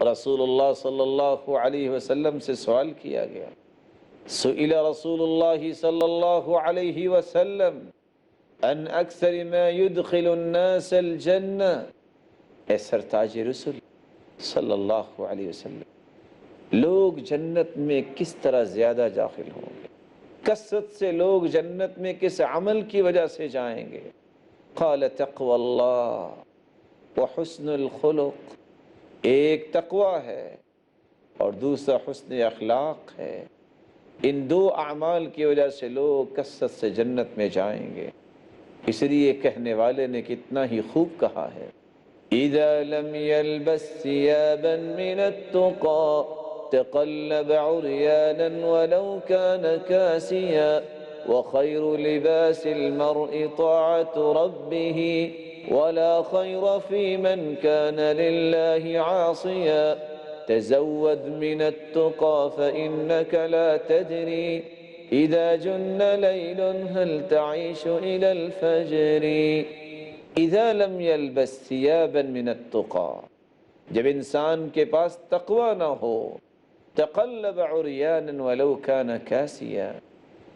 رسول اللہ صلی اللہ علیہ وسلم سے سوال کیا گیا، سئل رسول اللہ صلی اللہ علیہ وسلم ان اکثر ما يدخل الناس الجنہ، اے سرتاج رسل صلی اللہ علیہ وسلم، لوگ جنت میں کس طرح زیادہ داخل ہوں گے، کثرت سے لوگ جنت میں کس عمل کی وجہ سے جائیں گے؟ قال تقوی اللہ وحسن الخلق، ایک تقوی ہے اور دوسرا حسن اخلاق ہے، ان دو اعمال کی وجہ سے لوگ کثرت سے جنت میں جائیں گے۔ اس لیے کہنے والے نے کتنا ہی خوب کہا ہے، اذا لم يلبس ثيابا من التقى تقلب عريانا ولو كان كاسيا وخير لباس المرء طاعة ربه ولا خير في من كان لله عاصيا تزود من التقى فإنك لا تدري إذا جن ليل هل تعيش إلى الفجر اذا لم يلبس ثيابا من التقى، جب انسان کے پاس تقوی نہ ہو، تقلب عریانا ولو كان كاسيا،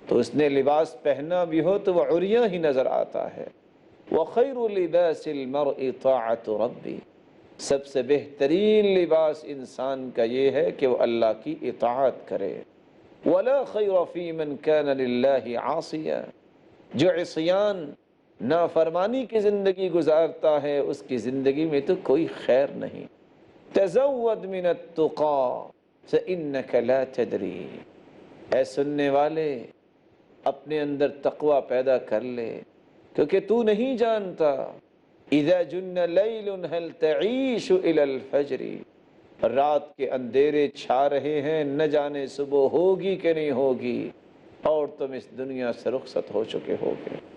تو اس نے لباس پہنا بھی ہو تو وہ عریاں ہی نظر آتا ہے۔ وخير لباس المرء طاعة ربه، سب سے بہترین لباس انسان کا یہ ہے کہ وہ اللہ کی اطاعت کرے۔ ولا خیر فی من کان للہ عاصیا، جو عصیان نافرمانی کی زندگی گزارتا ہے اس کی زندگی میں تو کوئی خیر نہیں۔ تزود من التقى فإنك لا تدری، اے سننے والے اپنے اندر تقوی پیدا کر لے کیونکہ تو نہیں جانتا، اذا جن لیل هل تعیش الى الفجر، رات کے اندھیرے چھا رہے ہیں، نہ جانے صبح ہوگی کہ نہیں ہوگی اور تم اس دنیا سے رخصت ہو چکے ہوگے۔